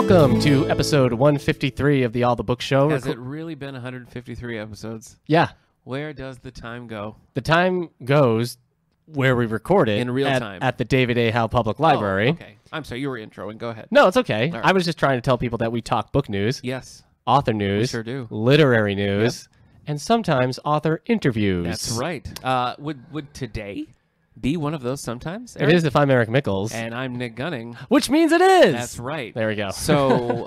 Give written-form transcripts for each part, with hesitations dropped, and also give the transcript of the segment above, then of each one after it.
Welcome to episode 153 of the All the Book Show. Has it really been 153 episodes? Yeah. Where does the time go? The time goes where we record it. In real time. At the David A. Howe Public Library. Oh, okay. I'm sorry, you were introing. Go ahead. No, it's okay. Right. I was just trying to tell people that we talk book news, Yes, author news, we sure do. literary news, and sometimes author interviews. That's right. Would today be one of those sometimes? It is if I'm Eric Mickles. And I'm Nick Gunning. Which means it is. That's right. There we go. So,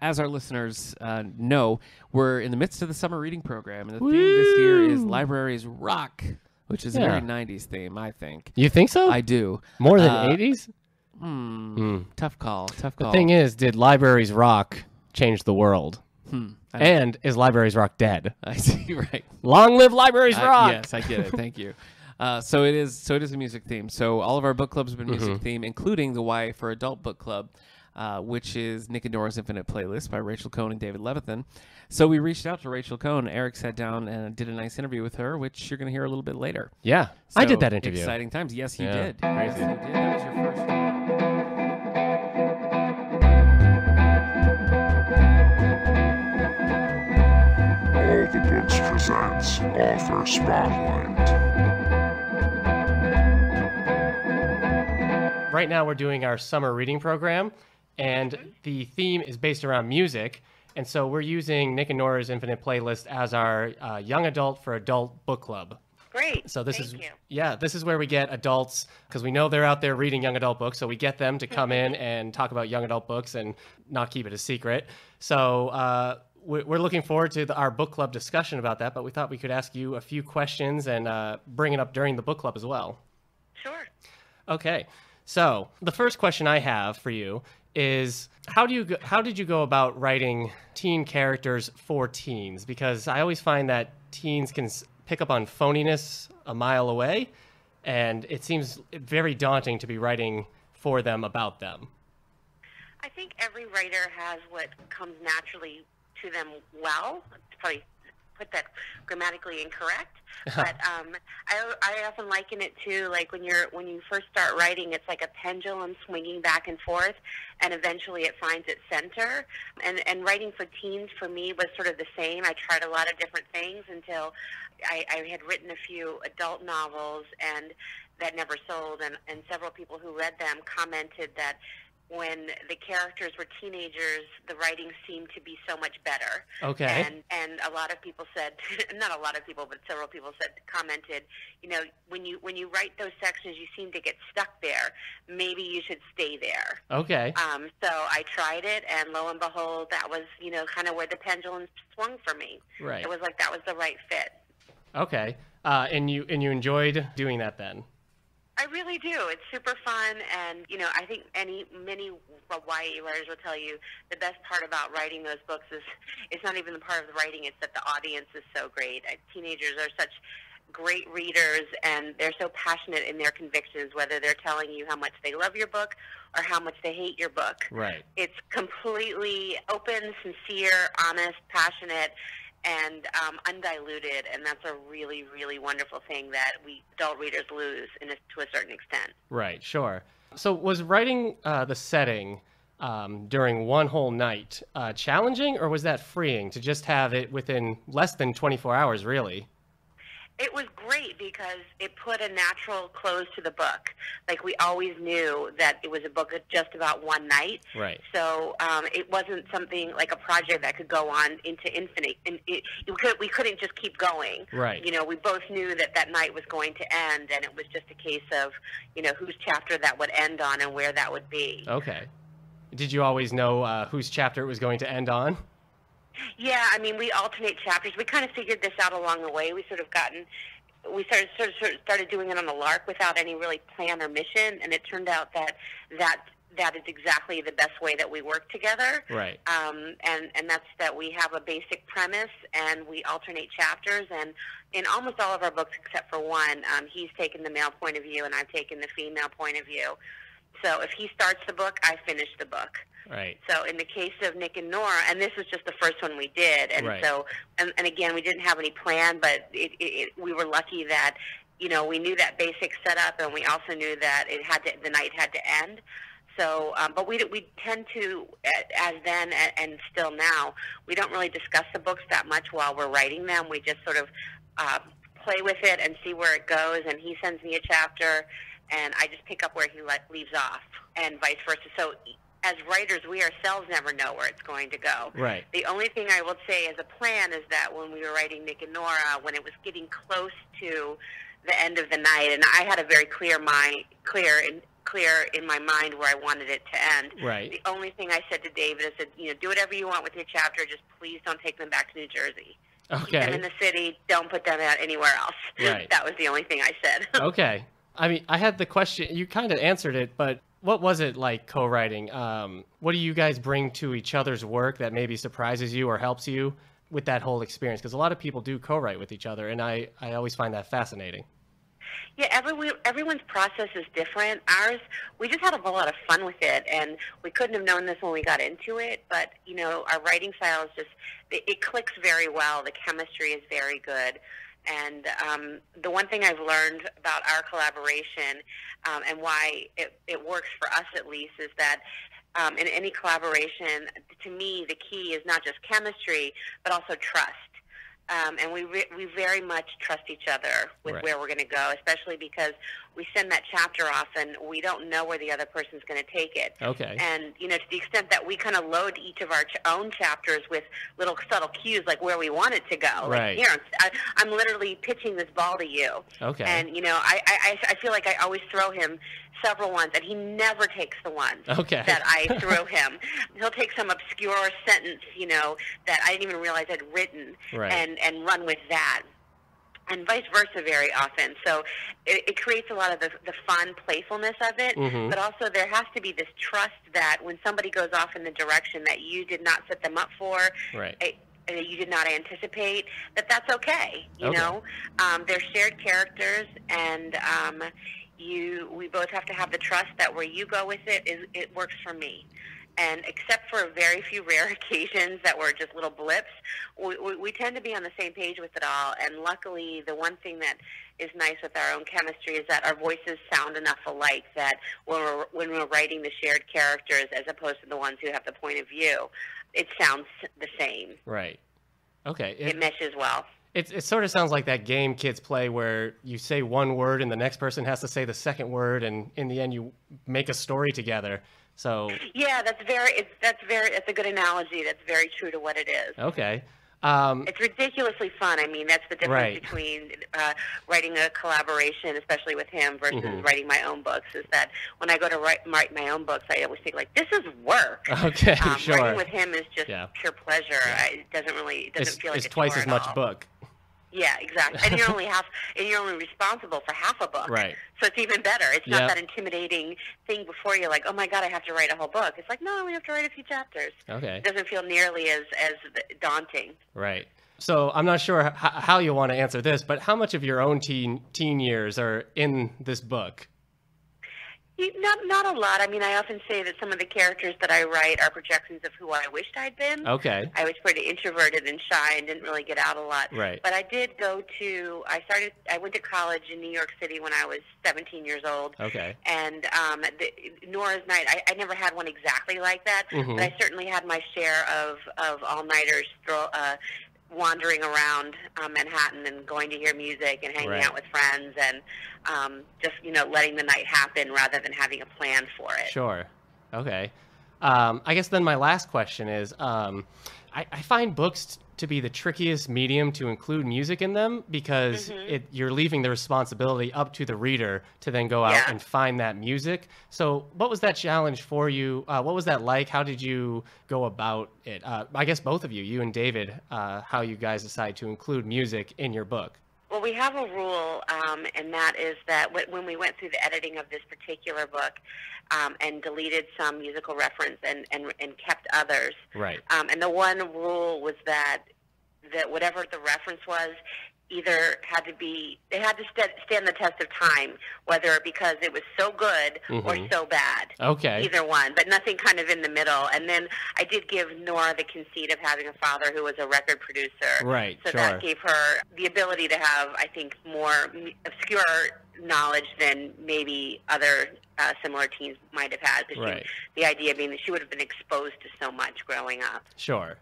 as our listeners know, we're in the midst of the summer reading program, and the theme this year is Libraries Rock, which is a very 90s theme, I think. You think so? I do. More than 80s? Tough call. The thing is, did Libraries Rock change the world? And is Libraries Rock dead? I see, right. Long live Libraries Rock! Yes, I get it. Thank you. So it is a music theme. So all of our book clubs have been music theme, including the YA for Adult Book Club, which is Nick and Nora's Infinite Playlist by Rachel Cohn and David Levithan. So we reached out to Rachel Cohn. Eric sat down and did a nice interview with her, which you're going to hear a little bit later. Yeah, So I did that interview. Exciting times. Yes, you did. Crazy. Yes, you did. That was your first one. All the Books presents Author Spotlight. Right now we're doing our summer reading program, and the theme is based around music. And so we're using Nick and Nora's Infinite Playlist as our young adult for adult book club. Great. So this Thank is you. this is where we get adults, because we know they're out there reading young adult books, so we get them to come in and talk about young adult books and not keep it a secret. So we're looking forward to our book club discussion about that, but we thought we could ask you a few questions and bring it up during the book club as well. Sure. Okay. So the first question I have for you is how did you go about writing teen characters for teens? Because I always find that teens can pick up on phoniness a mile away, and it seems very daunting to be writing for them about them. I think every writer has what comes naturally to them well. It's probably put that grammatically incorrect, but I often liken it to like when you first start writing, it's like a pendulum swinging back and forth, and eventually it finds its center. And writing for teens for me was sort of the same. I tried a lot of different things until I had written a few adult novels and that never sold, and several people who read them commented that when the characters were teenagers, the writing seemed to be so much better. Okay. And a lot of people said, not a lot of people, but several people commented, you know, when you write those sections, you seem to get stuck there. Maybe you should stay there. Okay. So I tried it, and lo and behold, that was, you know, kind of where the pendulum swung for me. Right. It was like that was the right fit. Okay. And you enjoyed doing that then? I really do. It's super fun, and you know, I think many YA writers will tell you the best part about writing those books is it's not even the part of the writing; it's that the audience is so great. Teenagers are such great readers, and they're so passionate in their convictions, whether they're telling you how much they love your book or how much they hate your book. Right. It's completely open, sincere, honest, passionate, and undiluted, and that's a really, really wonderful thing that we adult readers lose to a certain extent. Right, sure. So was writing the setting during one whole night challenging, or was that freeing to just have it within less than 24 hours, really? It was great because it put a natural close to the book. Like, we always knew that it was a book just about one night. Right. So it wasn't something like a project that could go on into infinite. And we couldn't just keep going. Right. You know, we both knew that that night was going to end, and it was just a case of, you know, whose chapter that would end on and where that would be. Okay. Did you always know whose chapter it was going to end on? Yeah, I mean, we alternate chapters. We kind of figured this out along the way. We started doing it on a lark without any really plan or mission, and it turned out that is exactly the best way that we work together. Right. And that's that we have a basic premise, and we alternate chapters. And in almost all of our books, except for one, he's taken the male point of view, and I've taken the female point of view. So if he starts the book, I finish the book. Right. So in the case of Nick and Nora, and this was just the first one we did, and right. so, and again, we didn't have any plan, but we were lucky that, you know, we knew that basic setup, and we also knew that the night had to end. So, but we tend to, as then and still now, we don't really discuss the books that much while we're writing them. We just sort of play with it and see where it goes. And he sends me a chapter, and I just pick up where he leaves off, and vice versa. So, as writers, we ourselves never know where it's going to go. Right. The only thing I will say as a plan is that when we were writing Nick and Nora, when it was getting close to the end of the night, and I had a very clear in my mind where I wanted it to end. Right. The only thing I said to David, I said, do whatever you want with your chapter, just please don't take them back to New Jersey. Okay. Keep them in the city, don't put them out anywhere else. Right. That was the only thing I said. Okay. I mean, I had the question, you kind of answered it, but what was it like co-writing? What do you guys bring to each other's work that maybe surprises you or helps you with that whole experience? Because a lot of people do co-write with each other, and I always find that fascinating. Yeah, everyone's process is different. Ours, we just had a whole lot of fun with it, and we couldn't have known this when we got into it, but, our writing style is just, it clicks very well. The chemistry is very good. And the one thing I've learned about our collaboration and why it works for us at least is that in any collaboration, to me, the key is not just chemistry, but also trust. And we very much trust each other with Right. where we're going to go, especially because we send that chapter off and we don't know where the other person's going to take it. Okay. And, to the extent that we kind of load each of our own chapters with little subtle cues, like where we want it to go. Right. Like, here, I'm literally pitching this ball to you. Okay. And, I feel like I always throw him several ones, and he never takes the ones Okay. that I throw him. He'll take some obscure sentence, that I didn't even realize I'd written, Right. and run with that. And vice versa very often. So it creates a lot of the fun playfulness of it, Mhm. but also there has to be this trust that when somebody goes off in the direction that you did not set them up for, Right. you did not anticipate, that's okay. Okay. They're shared characters, and we both have to have the trust that where you go with it works for me. And except for very few rare occasions that were just little blips, we tend to be on the same page with it all. And luckily, the one thing that is nice with our own chemistry is that our voices sound enough alike that when we're writing the shared characters, as opposed to the ones who have the point of view, it sounds the same. Right. Okay. It meshes well. It sort of sounds like that game kids play where you say one word and the next person has to say the second word, and in the end you make a story together. So Yeah, that's a good analogy. That's very true to what it is. okay. It's ridiculously fun. I mean, that's the difference Right. between writing a collaboration, especially with him, versus writing my own books, is that when I go to write my own books, I always think, like, this is work. Okay, sure. Writing with him is just Yeah. pure pleasure. It doesn't feel like It's a twice chore as at much all. book. Yeah, exactly. And you're only responsible for half a book. Right. So it's even better. It's not Yep. that intimidating thing before you're like, oh my God, I have to write a whole book. It's like, no, we have to write a few chapters. Okay. It doesn't feel nearly as daunting. Right. So I'm not sure how you want to answer this, but how much of your own teen years are in this book? Not a lot. I mean, I often say that some of the characters that I write are projections of who I wished I'd been. Okay. I was pretty introverted and shy and didn't really get out a lot. Right. But I did I went to college in New York City when I was 17 years old. Okay. And Nora's Night, I never had one exactly like that, Mhm. but I certainly had my share of all-nighters wandering around Manhattan and going to hear music and hanging Right. out with friends and just, letting the night happen rather than having a plan for it. Sure. Okay. I guess then my last question is, I find books to be the trickiest medium to include music in them because you're leaving the responsibility up to the reader to then go out Yeah. and find that music. So what was that challenge for you? What was that like? How did you go about it? I guess both of you, you and David, how you guys decide to include music in your book. Well, we have a rule, and that is that when we went through the editing of this particular book and deleted some musical reference and kept others, Right. and the one rule was that whatever the reference was, either had to stand the test of time, whether because it was so good or so bad. Okay. Either one, but nothing kind of in the middle. And then I did give Nora the conceit of having a father who was a record producer. Right, So sure. that gave her the ability to have, I think, more obscure knowledge than maybe other similar teens might have had. Right. The idea being that she would have been exposed to so much growing up. Sure.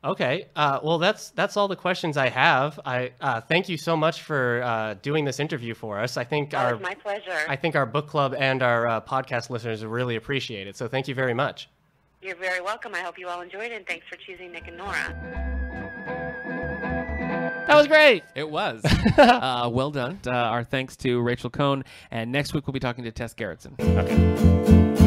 Okay. Well, that's all the questions I have. I thank you so much for doing this interview for us. I think It's my pleasure. I think our book club and our podcast listeners really appreciate it. So thank you very much. You're very welcome. I hope you all enjoyed it, and thanks for choosing Nick and Nora. That was great. It was. Well done. Our thanks to Rachel Cohn. And next week we'll be talking to Tess Gerritsen. Okay.